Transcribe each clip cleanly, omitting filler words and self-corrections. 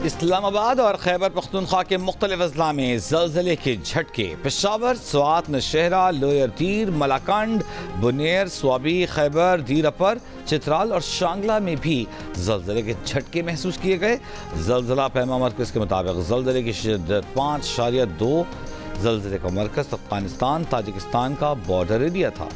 इस्लामाबाद और खैबर पख्तूनख्वा के मुख्तलिफ अजला में ज़लज़ले के झटके। पेशावर, स्वात, नौशहरा, लोअर दीर, मलाकंड, बुनेर, स्वाबी, खैबर, दीरअपर, चित्राल और शांगला में भी ज़लज़ले के झटके महसूस किए गए। ज़लज़ला पैमा मरकज़ के मुताबिक ज़लज़ले की शिद्दत 5.2। ज़लज़ले का मरकज़ अफगानिस्तान ताजिकिस्तान का बॉर्डर एरिया था।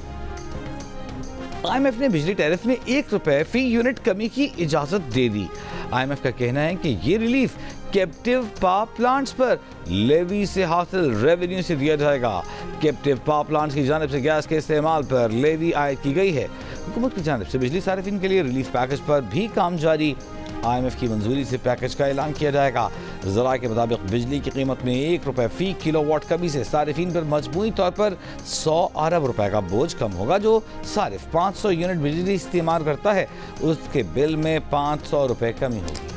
IMF ने बिजली टैरिफ में ₹1 फी यूनिट कमी की इजाज़त दे दी। IMF का कहना है कि ये रिलीफ कैप्टिव पावर प्लांट्स पर लेवी से हासिल रेवेन्यू से दिया जाएगा। कैप्टिव पावर प्लांट्स की जानिब से गैस के इस्तेमाल पर लेवी आयद की गई है। हुकूमत की जानिब से बिजली सारिफिन के लिए रिलीफ पैकेज पर भी काम जारी। IMF की मंजूरी से पैकेज का ऐलान किया जाएगा। ज़राए के मुताबिक बिजली की कीमत में ₹1 फी किलोवाट कमी से सारिफिन पर मजमूई तौर पर 100 अरब रुपए का बोझ कम होगा। जो सारिफ 500 यूनिट बिजली इस्तेमाल करता है उसके बिल में 500 रुपए कमी होगी।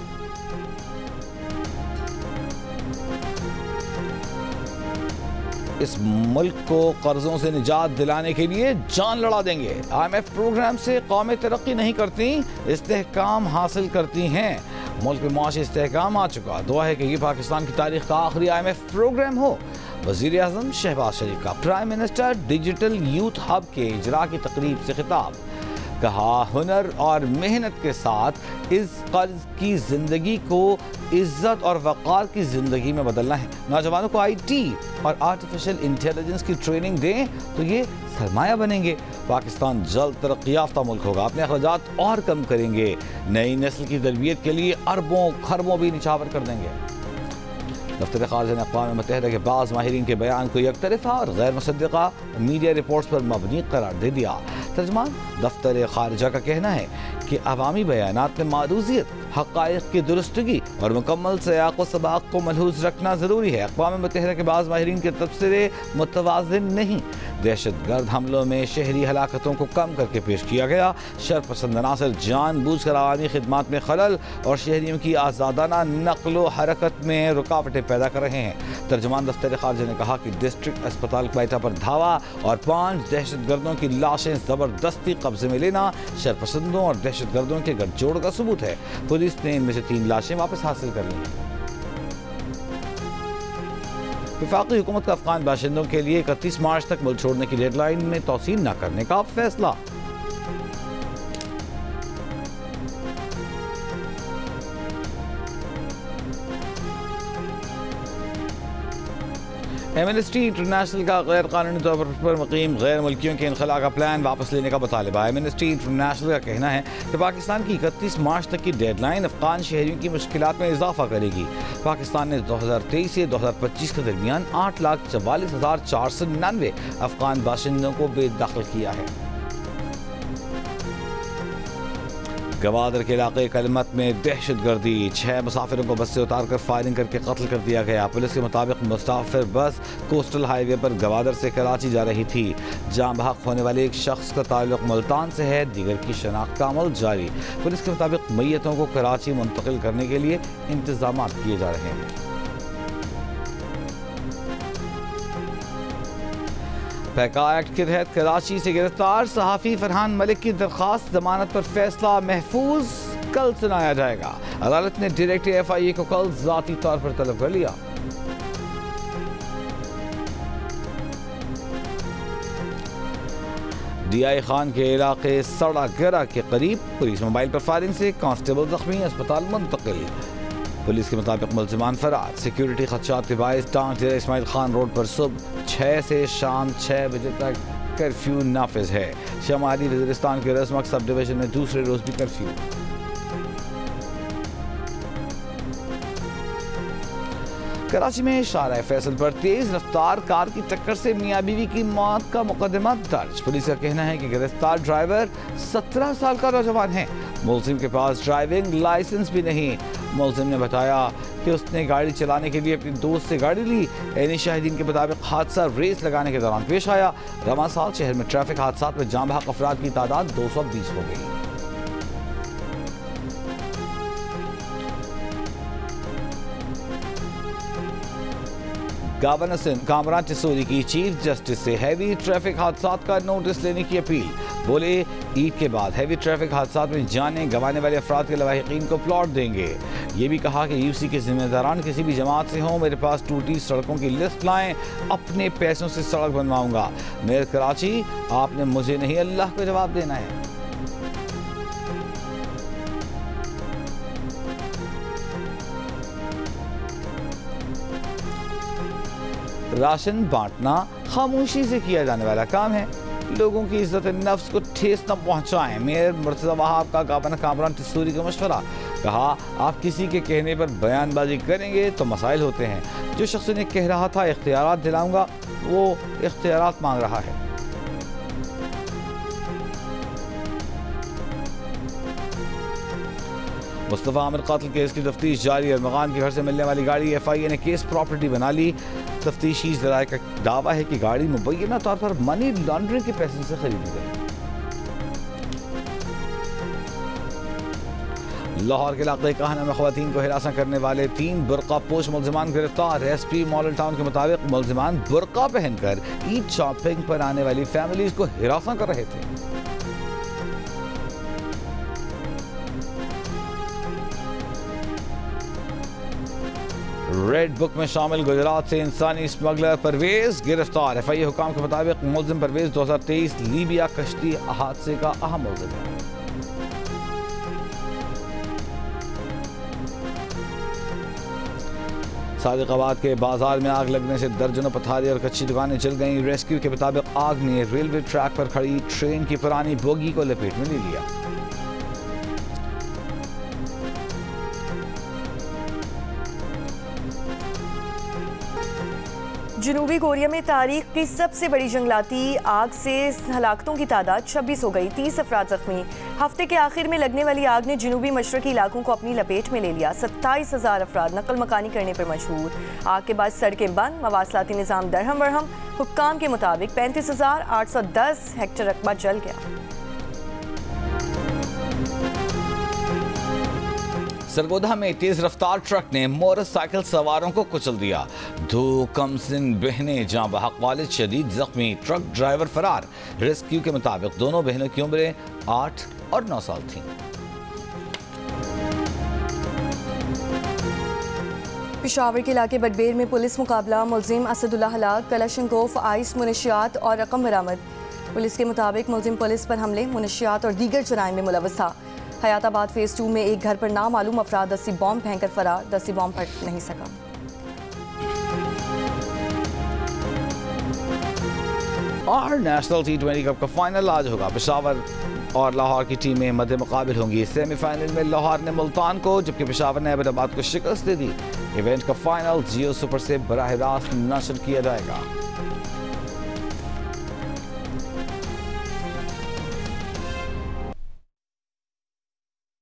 इस मुल्क को कर्जों से निजात दिलाने के लिए जान लड़ा देंगे। IMF प्रोग्राम से कौमें तरक्की नहीं करती, इस्तेहकाम हासिल करती हैं। मुल्क में मुआशी इस्तेहकाम आ चुका। दुआ है कि ये पाकिस्तान की तारीख का आखिरी IMF प्रोग्राम हो। वज़ीर आज़म शहबाज शरीफ का prime minister digital youth hub के इजरा की तकरीब से खिताब। कहा, हुनर और मेहनत के साथ इस कर्ज की जिंदगी को इज्जत और वक़ार की जिंदगी में बदलना है। नौजवानों को IT और आर्टिफिशियल इंटेलिजेंस की ट्रेनिंग दें तो ये सरमाया बनेंगे। पाकिस्तान जल्द तरक्की याफ्ता मुल्क होगा। अपने अखराजात और कम करेंगे। नई नस्ल की तरबियत के लिए अरबों खरबों भी निछावर कर देंगे। दफ्तर खारजा ने अक़वाम मुत्तहिदा के बाज़ माहिरीन के बयान को यकतरफ़ा और गैर मुसद्दिक़ा मीडिया रिपोर्ट्स पर मबनी करार दे दिया। तर्जुमान दफ्तर खारजा का कहना है कि अवामी बयानात में मारूज़ियत, हक़ाइक़ की दुरुस्तगी और मुकम्मल सियाक़ व सबाक़ को मलहूज़ रखना ज़रूरी है। अक़वाम मुत्तहिदा के बाज़ माहिरीन के तबसरे मुतवाज़िन नहीं। दहशतगर्द हमलों में शहरी हलाकतों को कम करके पेश किया गया। शरपसंद अनासर जानबूझकर अवामी खिदमात में खलल और शहरियों की आज़ादाना नक़्लो हरकत में रुकावटें पैदा कर रहे हैं। तर्जुमान दफ्तर खारजा ने कहा कि डिस्ट्रिक्ट अस्पताल क्वेटा पर धावा और 5 दहशतगर्दों की लाशें ज़बरदस्ती कब्जे में लेना शरपसंदों और दहशतगर्दों के गठजोड़ का सबूत है। पुलिस ने इनमें से 3 लाशें वापस हासिल कर ली। वफाकी हुकूमत का अफगान बाशिंदों के लिए 31 मार्च तक मुल्क छोड़ने की डेडलाइन में तौसील न करने का फैसला। एमनेस्टी इंटरनेशनल का गैर कानूनी तौर पर मुकीम गैर मुल्कियों के इनखला का प्लान वापस लेने का मुतालिबा। एमनेस्टी इंटरनेशनल का कहना है कि पाकिस्तान की 31 मार्च तक की डेडलाइन अफगान शहरियों की मुश्किलात में इजाफा करेगी। पाकिस्तान ने 2023 से 2025 के दरमियान 8,44,499 अफगान बाशिंदों को बेदखल किया है। गवादर के इलाके कलमत में दहशतगर्दी, 6 मुसाफिरों को बस से उतारकर फायरिंग करके कत्ल कर दिया गया। पुलिस के मुताबिक मुसाफिर बस कोस्टल हाईवे पर गवादर से कराची जा रही थी। जान बहक होने वाले एक शख्स का ताल्लुक मुल्तान से है। दीगर की शनाख्त का अमल जारी। पुलिस के मुताबिक मैयतों को कराची मुंतकिल करने के लिए इंतजाम किए जा रहे हैं। पैका एक्ट के तहत कराची से गिरफ्तार सहाफ़ी फरहान मलिक की दरख्वास्त जमानत पर फैसला महफूज कल सुनाया जाएगा। अदालत ने डायरेक्टर FIA को कल ज़ाती तौर पर तलब कर लिया। DI खान के इलाके सड़ागरा के करीब पुलिस मोबाइल पर फायरिंग से कांस्टेबल जख्मी, अस्पताल मुंतकिल। पुलिस के मुताबिक मुल्ज़िमान फरार। सिक्योरिटी खदशात के बायस टांग जिला इस्माइल खान रोड पर सुबह 6 से शाम 6 बजे तक कर्फ्यू नाफिज है। शमाली वज़ीरिस्तान के रज़मक सब डिवीजन में दूसरे रोज भी कर्फ्यू। कराची में शाहराह फैसल पर तेज रफ्तार कार की टक्कर से मियाँ बीवी की मौत का मुकदमा दर्ज। पुलिस का कहना है कि गिरफ्तार ड्राइवर 17 साल का नौजवान है। मुलजिम के पास ड्राइविंग लाइसेंस भी नहीं। मुलजिम ने बताया कि उसने गाड़ी चलाने के लिए अपने दोस्त से गाड़ी ली। एनी शाहिदीन के मुताबिक हादसा रेस लगाने के दौरान पेश आया। रवां साल शहर में ट्रैफिक हादसात में जान बहक अफराद की तादाद 220 हो गई। गवर्नर कामरान चिसोदी की चीफ जस्टिस से हैवी ट्रैफिक हादसात का नोटिस लेने की अपील। बोले ईद के बाद हैवी ट्रैफिक हादसात में जानें गंवाने वाले अफराद के लवाहिकीन को प्लॉट देंगे। ये भी कहा कि यूसी के जिम्मेदारान किसी भी जमात से हों, मेरे पास टूटी सड़कों की लिस्ट लाएं, अपने पैसों से सड़क बनवाऊंगा। मेयर कराची, आपने मुझे नहीं अल्लाह को जवाब देना है। राशन बांटना खामोशी से किया जाने वाला काम है, लोगों की इज्जत नफ्स को ठेस न पहुंचाएं। मेयर मुर्तज़ा वहाब का गवर्नर कामरान टसूरी का मशवरा। कहा, आप किसी के कहने पर बयानबाजी करेंगे तो मसाइल होते हैं। जो शख्स ने कह रहा था इख्तियारात दिलाऊंगा, वो इख्तियारात मांग रहा है। मुस्तफ़ा आमिर कातिल केस की तफ्तीश जारी। अरमगान के घर से मिलने वाली गाड़ी FIA ने केस प्रॉपर्टी बना ली। तफ्तीशी ज़राए का दावा है कि गाड़ी मुबैना तौर पर मनी लॉन्ड्रिंग के पैसे से खरीदी गई। लाहौर के इलाके कहना में ख़वातीन को हिरासा करने वाले 3 बुर्का पोश मुलजिमान गिरफ्तार। SP मॉडल टाउन के मुताबिक मुलजिमान बुर्का पहनकर ईद शॉपिंग पर आने वाली फैमिलीज को हिरासा कर रहे थे। रेड बुक में शामिल गुजरात से इंसानी स्मगलर परवेज गिरफ्तार। FIA हुकाम के मुताबिक मुलजिम परवेज 2023 लीबिया कश्ती हादसे का अहम मुलजिम है। सादिकाबाद के बाजार में आग लगने से दर्जनों पथारी और कच्ची दुकानें जल गईं। रेस्क्यू के मुताबिक आग ने रेलवे ट्रैक पर खड़ी ट्रेन की पुरानी बोगी को लपेट में ले लिया। जनूबी कोरिया में तारीख की सबसे बड़ी जंगलाती आग से हलाकतों की तादाद 26 हो गई, 30 अफराद जख्मी। हफ्ते के आखिर में लगने वाली आग ने जनूबी मशरकी इलाकों को अपनी लपेट में ले लिया। 27,000 अफराद नकल मकानी करने पर मजबूर। आग के बाद सड़कें बंद, मवासलाती निज़ाम दरहम बरहम। हुक्काम के मुताबिक 35,810 हेक्टेयर रकबा जल गया। सरगोधा में तेज रफ्तार ट्रक ने मोटरसाइकिल सवारों को कुचल दिया। 2 कमसिन बहनें जहां बहक वालिद शदीद जख्मी, ट्रक ड्राइवर फरार। रेस्क्यू के मुताबिक दोनों बहनों की उम्रें 8 और 9 साल थीं। पेशावर के इलाके बटबेर में पुलिस मुकाबला, मुलजिम असदुल्ला हलाक, कलाशनकोफ, आइस, मुनशियात और रकम बरामद। पुलिस के मुताबिक मुलजिम पुलिस पर हमले, मुनशियात और दीगर जुराइम में मुलव्वस था। हयाताबाद फेज 2 में एक घर पर नामालूम अफराद 10 बॉम्ब फेंककर फरार, 10 बॉम्ब फट नहीं सका। और नेशनल T20 कप का फाइनल आज होगा। पेशावर और लाहौर की टीमें मध्य मुकाबिल होंगी। सेमीफाइनल में लाहौर ने मुल्तान को, जबकि पेशावर ने अहमदाबाद को शिकस्त दे दी। इवेंट का फाइनल जियो सुपर से बराह रास्त नशर किया जाएगा।